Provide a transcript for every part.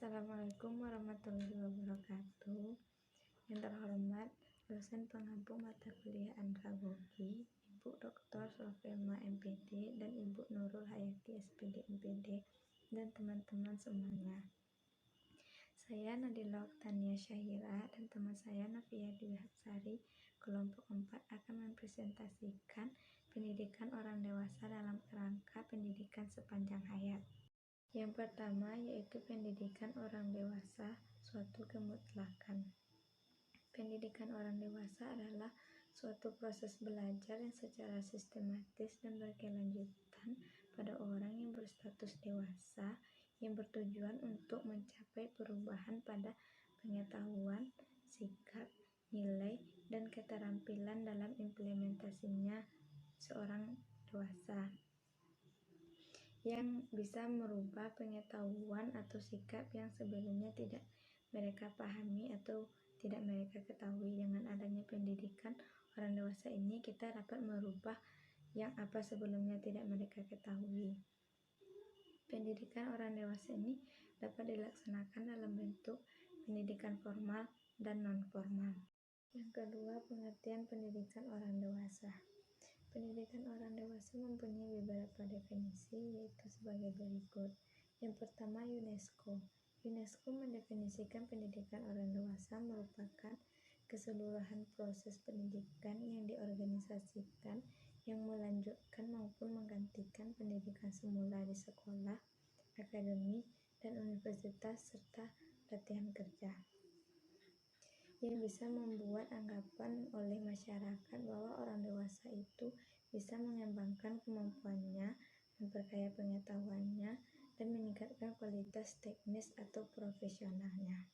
Assalamualaikum warahmatullahi wabarakatuh. Yang terhormat dosen pengampu mata kuliah andragogi, Ibu Dr. Sofema MPD dan Ibu Nurul Hayati SPD MPD dan teman-teman semuanya. Saya Nadila Oktania Syahira dan teman saya Novia Dwi Hapsari kelompok 4 akan mempresentasikan pendidikan orang dewasa dalam kerangka pendidikan sepanjang hayat. Yang pertama yaitu pendidikan orang dewasa, suatu kemutlakan. Pendidikan orang dewasa adalah suatu proses belajar yang secara sistematis dan berkelanjutan pada orang yang berstatus dewasa yang bertujuan untuk mencapai perubahan pada pengetahuan, sikap, nilai, dan keterampilan dalam implementasinya seorang dewasa yang bisa merubah pengetahuan atau sikap yang sebelumnya tidak mereka pahami atau tidak mereka ketahui. Dengan adanya pendidikan orang dewasa ini, kita dapat merubah yang apa sebelumnya tidak mereka ketahui. Pendidikan orang dewasa ini dapat dilaksanakan dalam bentuk pendidikan formal dan non-formal. Yang kedua, pengertian pendidikan orang dewasa. Pendidikan orang dewasa mempunyai beberapa definisi, yaitu sebagai berikut. Yang pertama, UNESCO. UNESCO mendefinisikan pendidikan orang dewasa merupakan keseluruhan proses pendidikan yang diorganisasikan yang melanjutkan maupun menggantikan pendidikan semula di sekolah, akademi, dan universitas serta latihan kerja, yang bisa membuat anggapan oleh masyarakat bahwa orang dewasa itu bisa mengembangkan kemampuannya, memperkaya pengetahuannya, dan meningkatkan kualitas teknis atau profesionalnya.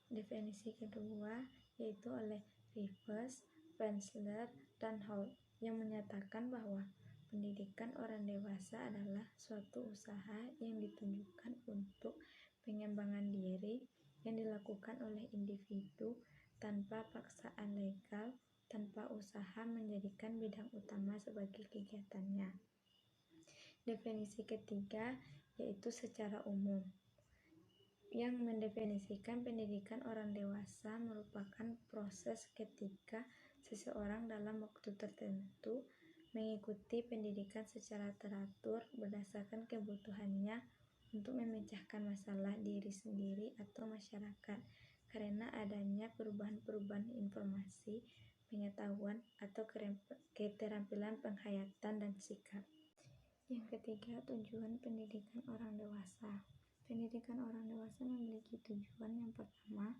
Definisi kedua yaitu oleh Rivers, Pranzler, dan Holt yang menyatakan bahwa pendidikan orang dewasa adalah suatu usaha yang ditujukan untuk pengembangan diri yang dilakukan oleh individu tanpa paksaan legal, tanpa usaha menjadikan bidang utama sebagai kegiatannya. Definisi ketiga yaitu secara umum, yang mendefinisikan pendidikan orang dewasa merupakan proses ketika seseorang dalam waktu tertentu mengikuti pendidikan secara teratur berdasarkan kebutuhannya untuk memecahkan masalah diri sendiri atau masyarakat karena adanya perubahan-perubahan informasi, pengetahuan, atau keterampilan penghayatan dan sikap. Yang ketiga, tujuan pendidikan orang dewasa. Pendidikan orang dewasa memiliki tujuan yang pertama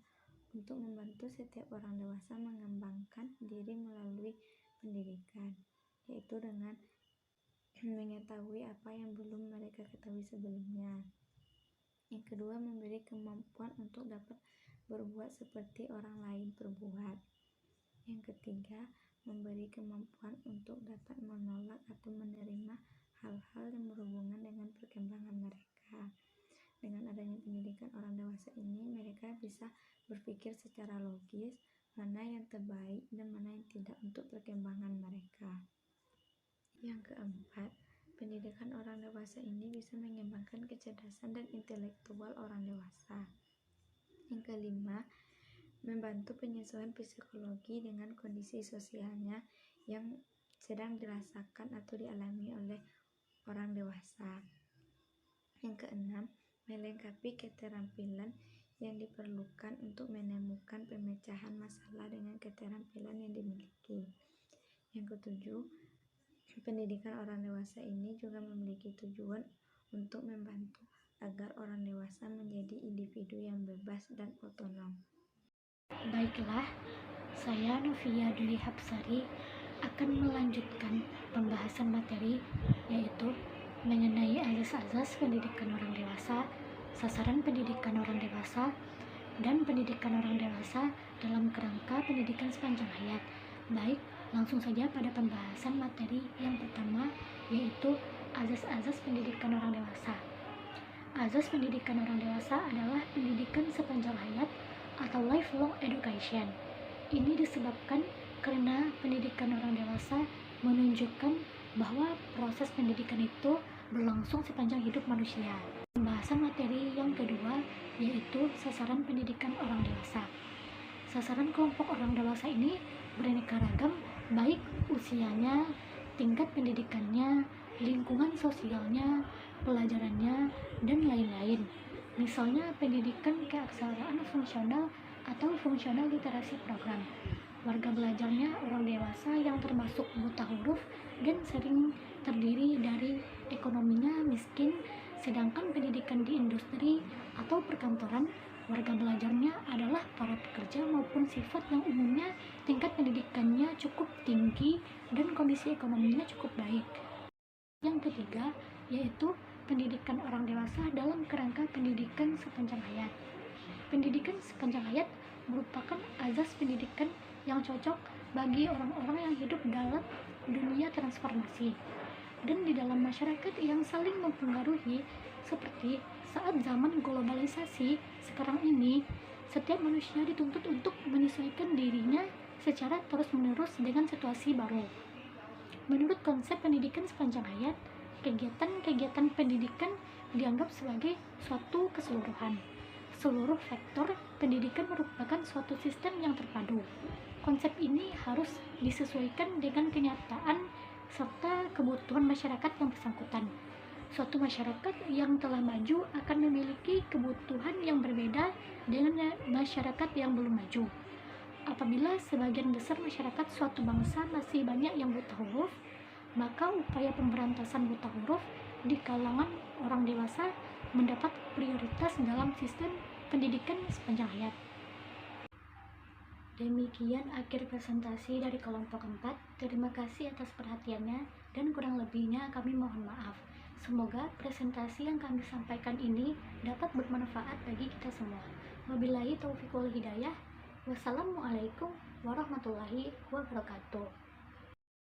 untuk membantu setiap orang dewasa mengembangkan diri melalui pendidikan, yaitu dengan mengetahui apa yang belum mereka ketahui sebelumnya. Yang kedua, memberi kemampuan untuk dapat berbuat seperti orang lain berbuat. Yang ketiga, memberi kemampuan untuk dapat menolak atau menerima hal-hal yang berhubungan dengan perkembangan mereka. Dengan adanya pendidikan orang dewasa ini, mereka bisa berpikir secara logis mana yang terbaik dan mana yang tidak untuk perkembangan mereka. Yang keempat, pendidikan orang dewasa ini bisa mengembangkan kecerdasan dan intelektual orang dewasa. Yang kelima, membantu penyesuaian psikologi dengan kondisi sosialnya yang sedang dirasakan atau dialami oleh orang dewasa. Yang keenam, melengkapi keterampilan yang diperlukan untuk menemukan pemecahan masalah dengan keterampilan yang dimiliki. Yang ketujuh, pendidikan orang dewasa ini juga memiliki tujuan untuk membantu agar orang dewasa menjadi individu yang bebas dan otonom. Baiklah, saya Novia Dwi Hapsari akan melanjutkan pembahasan materi, yaitu mengenai azas-azas pendidikan orang dewasa, sasaran pendidikan orang dewasa, dan pendidikan orang dewasa dalam kerangka pendidikan sepanjang hayat. Baik, langsung saja pada pembahasan materi yang pertama, yaitu azas-azas pendidikan orang dewasa. Azas pendidikan orang dewasa adalah pendidikan sepanjang hayat atau lifelong education. Ini disebabkan karena pendidikan orang dewasa menunjukkan bahwa proses pendidikan itu berlangsung sepanjang hidup manusia. Pembahasan materi yang kedua yaitu sasaran pendidikan orang dewasa. Sasaran kelompok orang dewasa ini beraneka ragam, baik usianya, tingkat pendidikannya, lingkungan sosialnya, pelajarannya, dan lain-lain. Misalnya pendidikan keaksaraan fungsional atau fungsional literasi program. Warga belajarnya orang dewasa yang termasuk buta huruf dan sering terdiri dari ekonominya miskin, sedangkan pendidikan di industri atau perkantoran, warga belajarnya adalah para pekerja maupun sifat yang umumnya tingkat pendidikannya cukup tinggi dan kondisi ekonominya cukup baik. Yang ketiga, yaitu pendidikan orang dewasa dalam kerangka pendidikan sepanjang hayat. Pendidikan sepanjang hayat merupakan azas pendidikan yang cocok bagi orang-orang yang hidup dalam dunia transformasi dan di dalam masyarakat yang saling mempengaruhi, seperti saat zaman globalisasi sekarang ini. Setiap manusia dituntut untuk menyesuaikan dirinya secara terus-menerus dengan situasi baru. Menurut konsep pendidikan sepanjang hayat, kegiatan-kegiatan pendidikan dianggap sebagai suatu keseluruhan. Seluruh faktor pendidikan merupakan suatu sistem yang terpadu. Konsep ini harus disesuaikan dengan kenyataan serta kebutuhan masyarakat yang bersangkutan. Suatu masyarakat yang telah maju akan memiliki kebutuhan yang berbeda dengan masyarakat yang belum maju. Apabila sebagian besar masyarakat suatu bangsa masih banyak yang buta huruf, maka upaya pemberantasan buta huruf di kalangan orang dewasa mendapat prioritas dalam sistem pendidikan sepanjang hayat. Demikian akhir presentasi dari kelompok 4. Terima kasih atas perhatiannya dan kurang lebihnya kami mohon maaf. Semoga presentasi yang kami sampaikan ini dapat bermanfaat bagi kita semua. Wabillahi taufiq wal hidayah. Wassalamualaikum warahmatullahi wabarakatuh.